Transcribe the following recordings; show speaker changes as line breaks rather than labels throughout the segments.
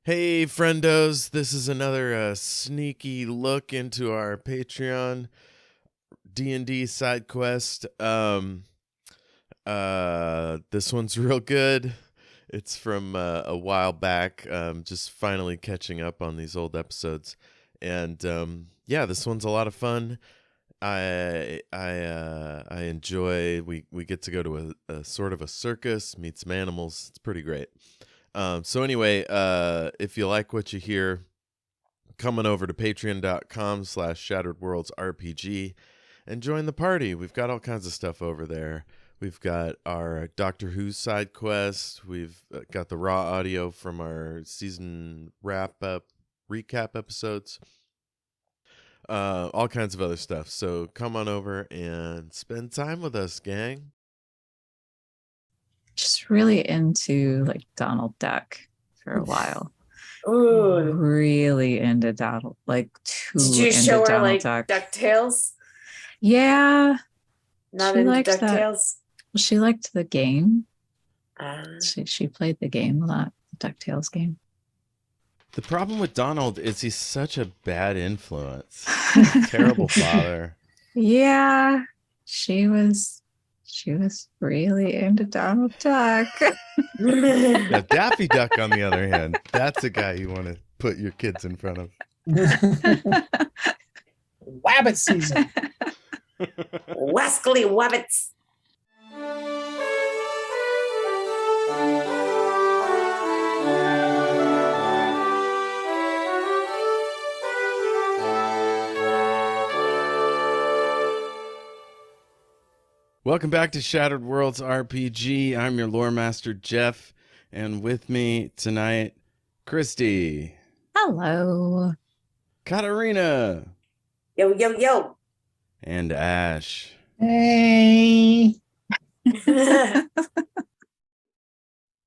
Hey, friendos, this is another sneaky look into our Patreon D&D side quest. This one's real good. It's from a while back. Just finally catching up on these old episodes, and yeah, this one's a lot of fun. I enjoy. We get to go to a sort of a circus, meet some animals. It's pretty great. So anyway, if you like what you hear, come on over to patreon.com/shatteredworldsrpg and join the party. We've got all kinds of stuff over there. We've got our Doctor Who side quest. We've got the raw audio from our season wrap up recap episodes. All kinds of other stuff. So come on over and spend time with us, gang.
Just really into like Donald Duck for a while.
Ooh.
Really into Donald, like too
Did you
into
show her
Donald
like
Duck.
DuckTales?
Yeah,
Not
she
into
liked that.
DuckTales?
She liked the game.
Uh,
She played the game a lot, the DuckTales game.
The problem with Donald is he's such a bad influence. Terrible father.
Yeah, she was really into Donald Duck.
Now, Daffy Duck, on the other hand, that's a guy you want to put your kids in front of.
Wabbit season.
Wascally Wabbits.
Welcome back to Shattered Worlds RPG. I'm your lore master, Jeff, and with me tonight, Christy.
Hello.
Katarina.
Yo, yo, yo.
And Ash.
Hey.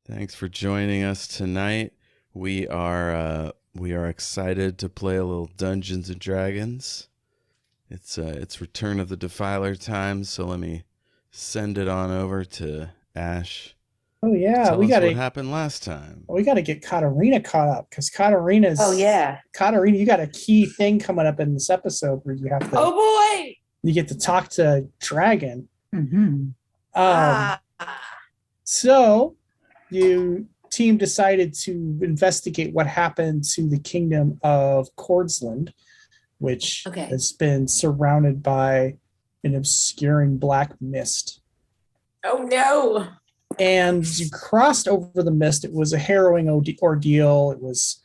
Thanks for joining us tonight. We are excited to play a little Dungeons and Dragons. It's Return of the Defiler time, so let me send it on over to Ash.
Oh yeah,
Tell
we
us
gotta
what happened last time.
get Katarina caught up because Katarina's
Katarina,
you got a key thing coming up in this episode where you have to
boy.
you get to talk to Dragon.
Mm-hmm.
So you team decided to investigate what happened to the kingdom of Cordsland, which has been surrounded by an obscuring black mist.
Oh no.
And you crossed over the mist. It was a harrowing ordeal. It was,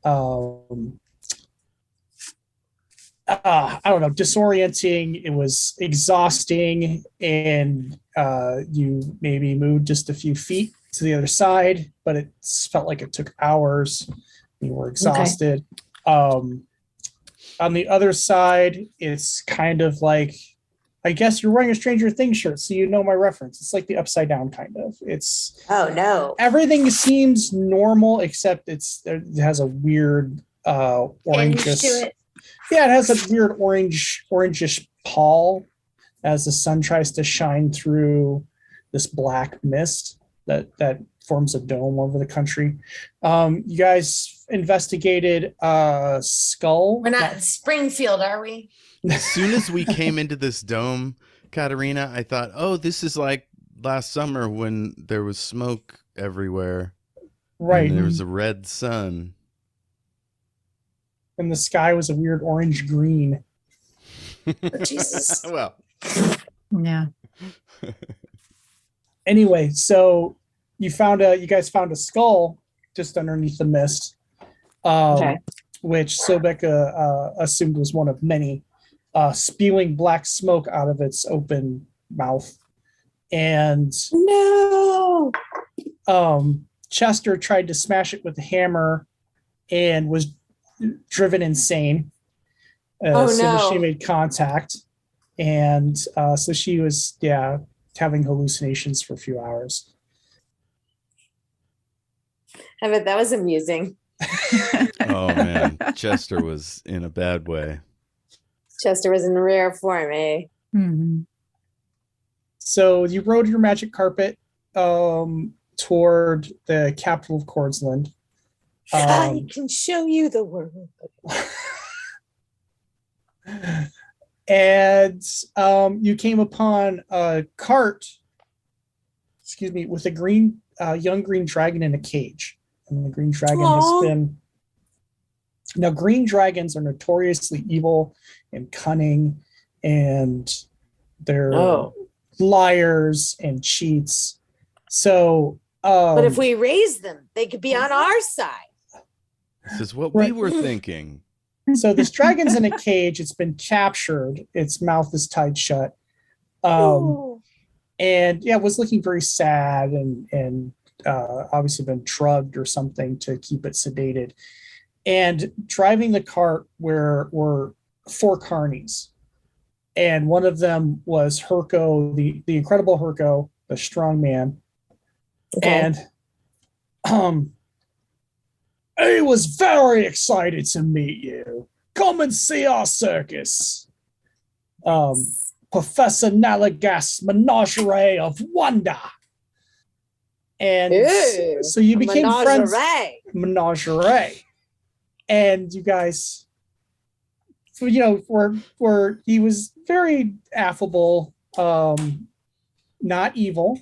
I don't know, disorienting. It was exhausting. And you maybe moved just a few feet to the other side, but it felt like it took hours. You were exhausted. On the other side, it's kind of like, I guess you're wearing a Stranger Things shirt, so you know my reference. It's like the Upside Down kind of. It's everything seems normal except it has a weird orangish to it. Yeah, it has a weird orangish pall as the sun tries to shine through this black mist that forms a dome over the country. You guys investigated a skull.
We're not in Springfield, are we?
As soon as we came into this dome, Katarina, I thought, oh, this is like last summer when there was smoke everywhere.
Right.
And there was a red sun.
And the sky was a weird orange green.
Jesus.
Well.
Yeah.
Anyway, so you guys found a skull just underneath the mist, which Sobeka assumed was one of many, spewing black smoke out of its open mouth. And Chester tried to smash it with a hammer and was driven insane as soon as she made contact. And so she was, having hallucinations for a few hours.
I bet that was amusing.
Oh, man. Chester was in a bad way.
Chester was in rare form, eh?
Mm-hmm.
So you rode your magic carpet toward the capital of Cordsland.
I can show you the world.
And you came upon a cart, with a young green dragon in a cage. And the green dragon has been. Now, green dragons are notoriously evil and cunning, and they're liars and cheats. So,
but if we raise them, they could be on our side.
This is what we were thinking.
So this dragon's in a cage. It's been captured. Its mouth is tied shut. And yeah, it was looking very sad and obviously been drugged or something to keep it sedated. And driving the cart were 4 carnies. And one of them was Herco, the incredible Herco, the strong man. Okay. And I was very excited to meet you. Come and see our circus. Professor Malagast Menagerie of Wonder. And so you became friends. Menagerie. And you guys, were he was very affable, not evil.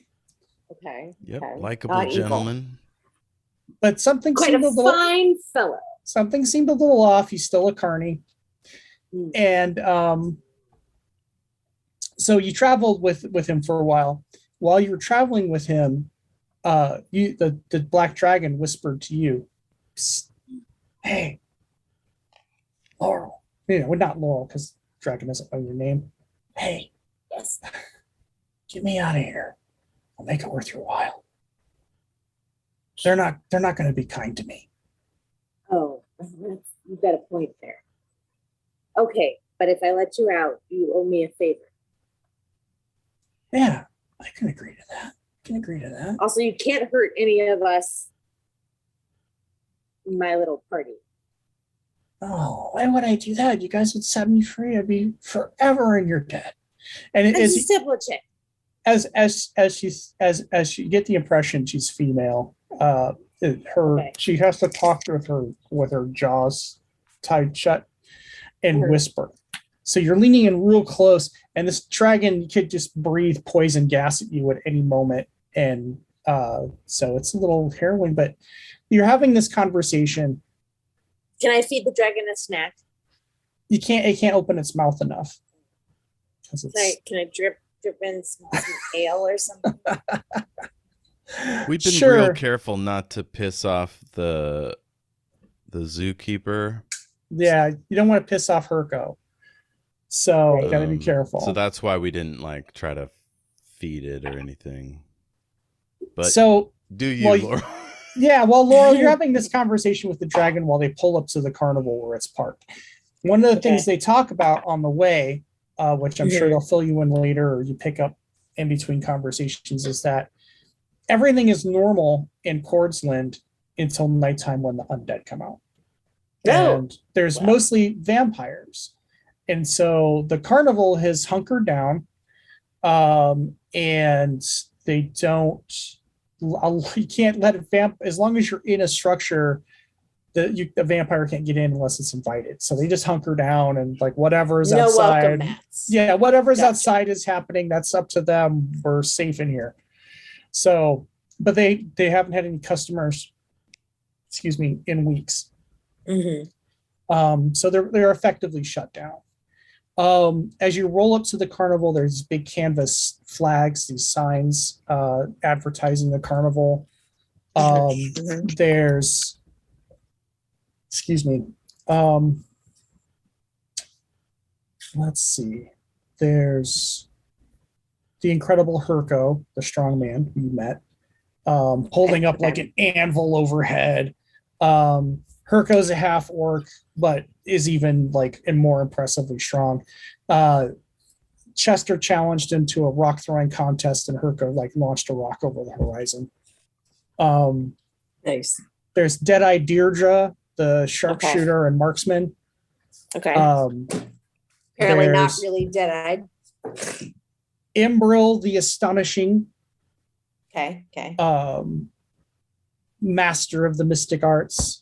Okay.
Yep,
okay.
likable gentleman.
But something
Quite
seemed
a
little
fine fellow.
Something seemed a little off. He's still a carny. And so you traveled with him for a while. While you were traveling with him, the black dragon whispered to you, "Hey, Laurel." Not Laurel because dragon doesn't know your name. "Hey,
yes,
get me out of here. I'll make it worth your while. They're not going to be kind to me."
Oh, you've got a point there. Okay, but if I let you out, you owe me a favor.
Yeah, I can agree to that.
Also, you can't hurt any of us in my little party.
Oh, why would I do that? You guys would set me free. I'd be forever in your debt. And
it's a simple check.
As you get the impression she's female, she has to talk with her jaws tied shut and whisper. So you're leaning in real close, and this dragon could just breathe poison gas at you at any moment. And so it's a little harrowing, but you're having this conversation.
Can I feed the dragon a snack?
You can't. It can't open its mouth enough.
Can I drip in some ale or something?
We've been real careful not to piss off the zookeeper.
Yeah, you don't want to piss off Herco. So you gotta be careful.
So that's why we didn't try to feed it or anything. But do you, Laurel?
Yeah, well, Laurel, you're having this conversation with the dragon while they pull up to the carnival where it's parked. One of the things they talk about on the way, which I'm sure they'll fill you in later or you pick up in between conversations, is that everything is normal in Cordsland until nighttime when the undead come out. And there's mostly vampires. And so the carnival has hunkered down, and they don't. You can't let as long as you're in a structure, the vampire can't get in unless it's invited. So they just hunker down and whatever's outside. Yeah, whatever's outside is happening. That's up to them. We're safe in here. So, but they haven't had any customers, in weeks. So they're effectively shut down. As you roll up to the carnival, there's big canvas flags, these signs advertising the carnival. There's, let's see. There's the incredible Herco, the strong man who you met, holding up like an anvil overhead. Herco's a half orc, but is even and more impressively strong. Chester challenged him to a rock throwing contest, and Herco launched a rock over the horizon.
Nice.
There's Deadeye Deirdre, the sharpshooter and marksman.
Okay. Apparently not really dead-eyed.
Imbril the Astonishing.
Okay.
Master of the mystic arts.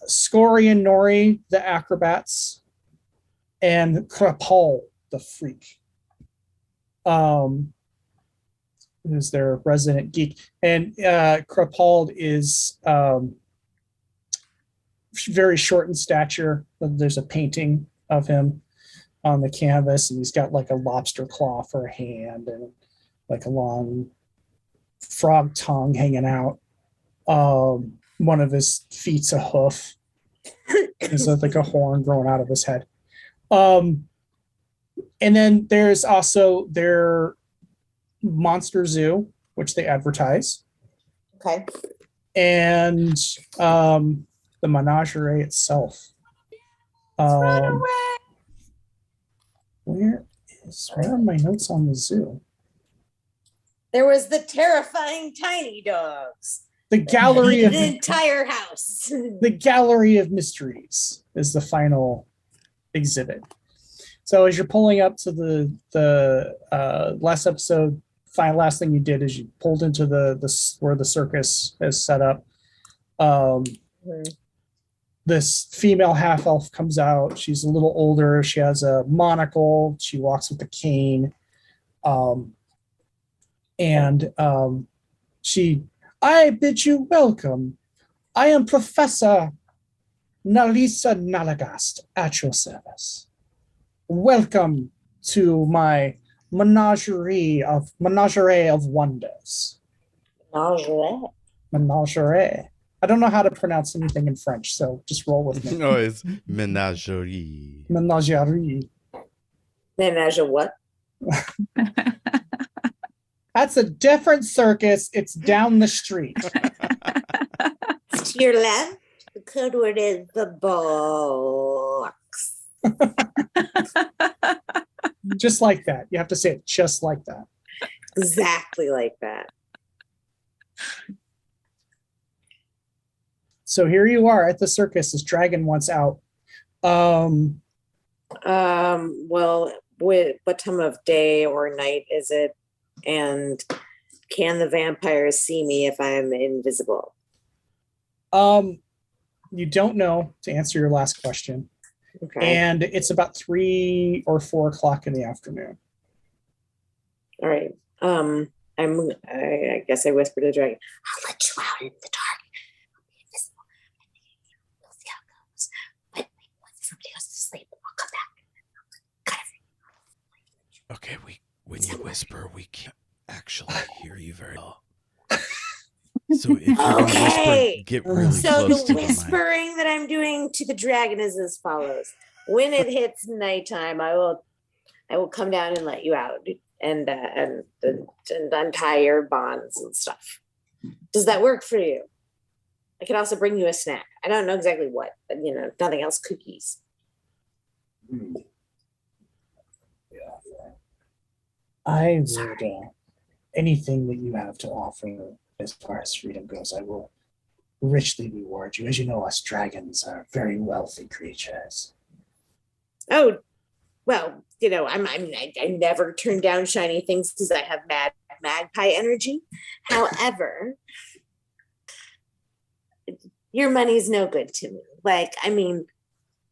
Scory and Nori, the acrobats, and Krapal, the freak. Who's their resident geek. And Krapal is very short in stature. There's a painting of him on the canvas, and he's got like a lobster claw for a hand and like a long frog tongue hanging out. One of his feet's a hoof. There's like a horn growing out of his head. And then there's also their monster zoo, which they advertise.
Okay.
And the menagerie itself.
Run away.
Where are my notes on the zoo?
There was the terrifying tiny dogs.
The gallery of
the entire house.
The gallery of mysteries is the final exhibit. So as you're pulling up to the last episode, last thing you did is you pulled into the where the circus is set up. This female half elf comes out. She's a little older. She has a monocle. She walks with a cane. I bid you welcome. I am Professor Nalisa Malagast at your service. Welcome to my menagerie of wonders. Menagerie. I don't know how to pronounce anything in French, so just roll with me.
No, it's Menagerie.
Menagerie.
Menage a what?
That's a different circus. It's down the street.
To your left, the code word is the box.
Just like that. You have to say it just like that.
Exactly like that.
So here you are at the circus. This dragon wants out.
Well, what time of day or night is it? And can the vampires see me if I'm invisible?
You don't know, to answer your last question.
Okay.
And it's about 3 or 4 o'clock in the afternoon.
All right. I guess I whispered to the dragon, I'll let you out in the dark. I'll be invisible. We'll see how it goes. But once somebody goes to sleep, I'll come back.
Okay, when you whisper, we can't actually hear you very well. So if you whisper, get really
So
close
the
to the mic.
whispering that I'm doing to the dragon is as follows. When it hits nighttime, I will come down and let you out and untie your bonds and stuff. Does that work for you? I could also bring you a snack. I don't know exactly what, but nothing else, cookies.
I would, anything that you have to offer as far as freedom goes, I will richly reward you. As you know, us dragons are very wealthy creatures.
Oh, well, I never turn down shiny things because I have mad magpie energy. However, your money's no good to me.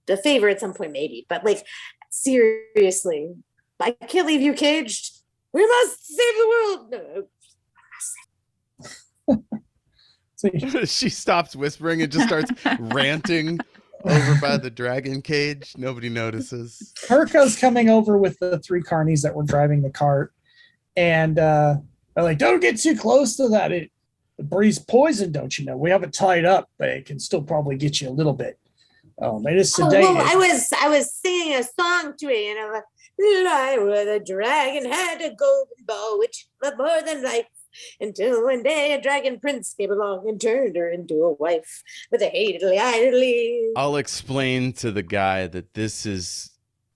The favor at some point maybe, but seriously, I can't leave you caged. We must save the world. No.
She stops whispering and just starts ranting over by the dragon cage. Nobody notices.
Herko's coming over with the 3 carnies that were driving the cart, and they're like, "Don't get too close to that. The breeze poison, don't you know? We have it tied up, but it can still probably get you a little bit. It is sedated."
Well, I was singing a song to it, the dragon had a golden bow which loved more than life. Until one day a dragon prince came along and turned her into a wife with a idly.
I'll explain to the guy that this is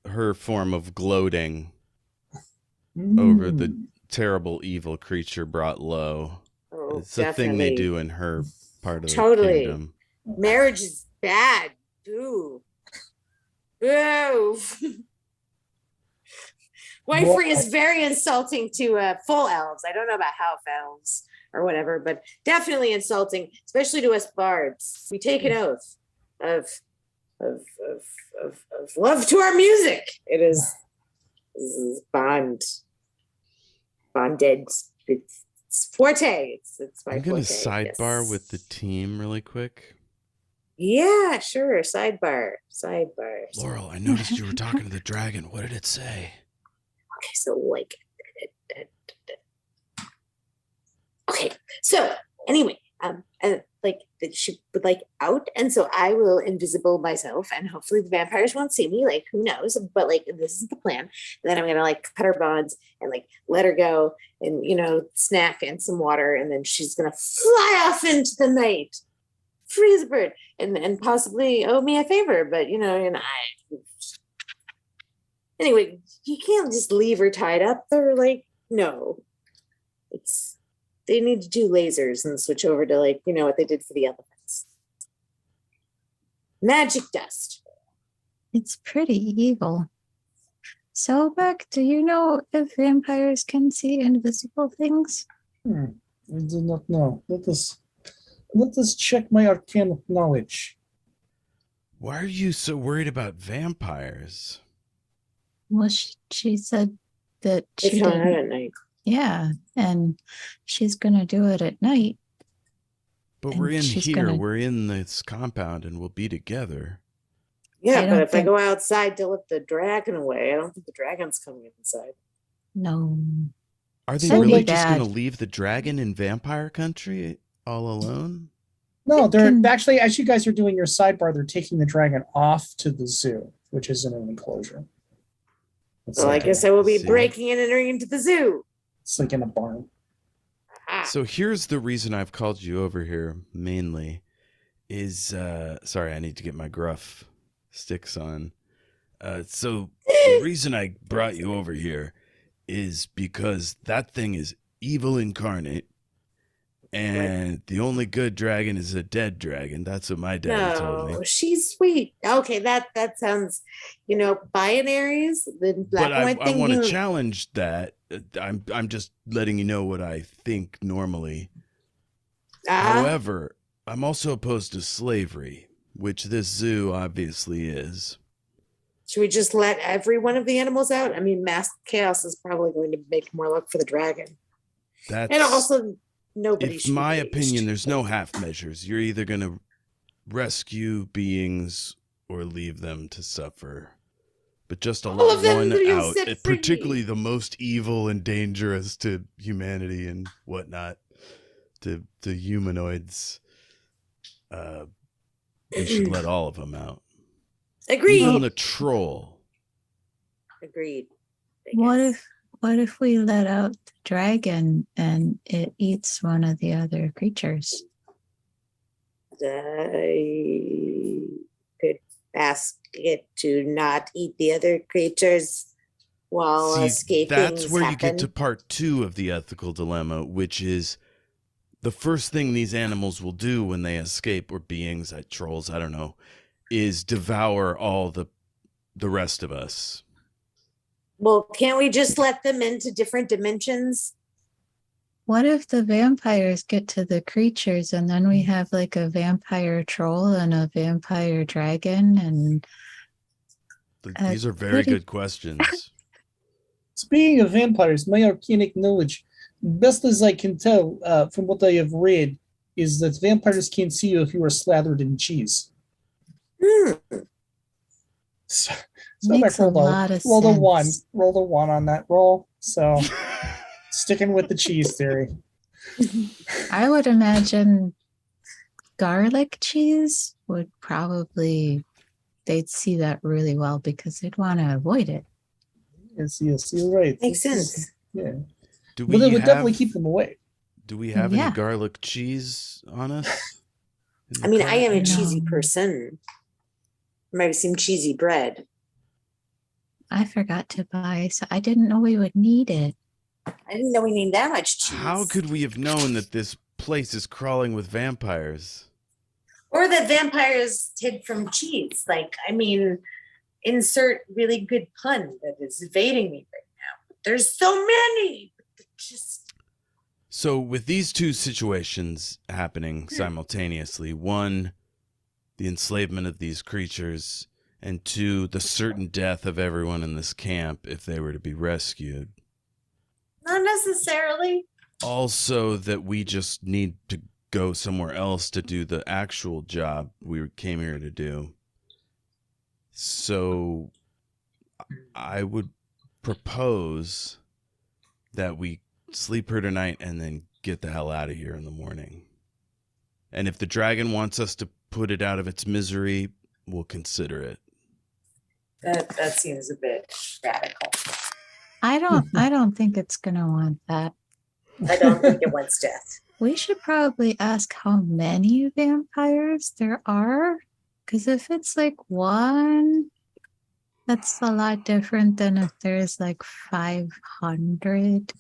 her form of gloating over the terrible evil creature brought low.
Oh,
It's a thing they do in her part of the kingdom.
Marriage is bad. Ooh. Ooh. Wifery is very insulting to full elves. I don't know about half elves or whatever, but definitely insulting, especially to us bards. We take an oath. of of love to our music. This is bonded. It's forte. It's my
I'm gonna
forte.
sidebar
Yes.
with the team really quick.
Yeah, sure. Sidebar.
Laurel, I noticed you were talking to the dragon. What did it say?
Okay, so like, okay, so anyway, like she would like out, and so I will invisible myself, and hopefully the vampires won't see me. Like, who knows? But like, this is the plan. And then I'm gonna like cut her bonds and like let her go, and snack and some water, and then she's gonna fly off into the night, free as a bird, and possibly owe me a favor. But anyway, you can't just leave her tied up. They're like, no, they need to do lasers and switch over to like, what they did for the elephants. Magic dust.
It's pretty evil. So, Beck, do you know if vampires can see invisible things?
I do not know. Let us check my arcane knowledge.
Why are you so worried about vampires?
Well, she said that
They
she
come out
didn't.
at night.
Yeah, and she's gonna do it at night.
But
And
we're in
she's
here.
gonna-
We're in this compound, and we'll be together.
Yeah,
I
but
don't
if I go outside to let the dragon away, I don't think the dragon's coming inside.
No.
Are they
That'd be
really just
bad.
going to leave the dragon in vampire country all alone?
No,
It
they're
can-
actually, as you guys are doing your sidebar, they're taking the dragon off to the zoo, which is in an enclosure. It's
Well, I
like
guess
in,
I will be
See.
breaking and entering into the zoo.
it's like in a barn.
Ah,
So here's the reason I've called you over here mainly is sorry, I need to get my gruff sticks on. So the reason I brought you over here is because that thing is evil incarnate, and the only good dragon is a dead dragon. That's what my daddy told
no,
me.
she's sweet. Okay, that sounds, binaries, the black
But
and white
I
thing.
want to challenge that. I'm just letting you know what I think normally. However, I'm also opposed to slavery, which this zoo obviously is.
Should we just let every one of the animals out? I mean, mass chaos is probably going to make more luck for the dragon.
That's
And also, nobody
in
should be
my
caged.
opinion, there's no half measures. You're either going to rescue beings or leave them to suffer. But just to
All
let
of them
one
will be
out,
set free.
particularly the most evil and dangerous to humanity and whatnot, to humanoids, we should let all of them out.
Agreed.
Even the troll.
Agreed. I
What
guess.
if we let out the dragon and it eats one of the other creatures?
I could ask it to not eat the other creatures while
See,
escaping.
that's where you get to part 2 of the ethical dilemma, which is the first thing these animals will do when they escape, or beings, like trolls, I don't know, is devour all the rest of us.
Well, can't we just let them into different dimensions?
What if the vampires get to the creatures and then we have like a vampire troll and a vampire dragon and
These are very
pretty-
good questions.
Speaking of vampires, my arcanic knowledge, best as I can tell from what I have read, is that vampires can't see you if you are slathered in cheese. So
Makes
I
a
rolled
lot of
rolled a one,
sense.
rolled a 1 on that roll. So sticking with the cheese theory.
I would imagine garlic cheese would probably, they'd see that really well because they'd want to avoid it.
Yes, you're right.
Makes sense.
Yeah,
Do
but it would definitely
have-
keep them away.
Do we have
Yeah.
any garlic cheese on us? in the
I mean, I am a
car?
cheesy
No.
person. Might have some cheesy bread.
I forgot to buy, so I didn't know we would need it.
I didn't know we need that much cheese.
How could we have known that this place is crawling with vampires?
Or that vampires hid from cheese. Like, I mean, insert really good pun that is evading me right now. There's so many. Just
So with these two situations happening simultaneously, one, the enslavement of these creatures, and 2, the certain death of everyone in this camp if they were to be rescued.
Not necessarily.
Also, that we just need to go somewhere else to do the actual job we came here to do. So I would propose that we sleep here tonight and then get the hell out of here in the morning. And if the dragon wants us to put it out of its misery, we'll consider it.
That seems a bit radical.
I don't think it's gonna want that.
I don't think it wants death.
We should probably ask how many vampires there are. Because if it's like one, that's a lot different than if there's like 500.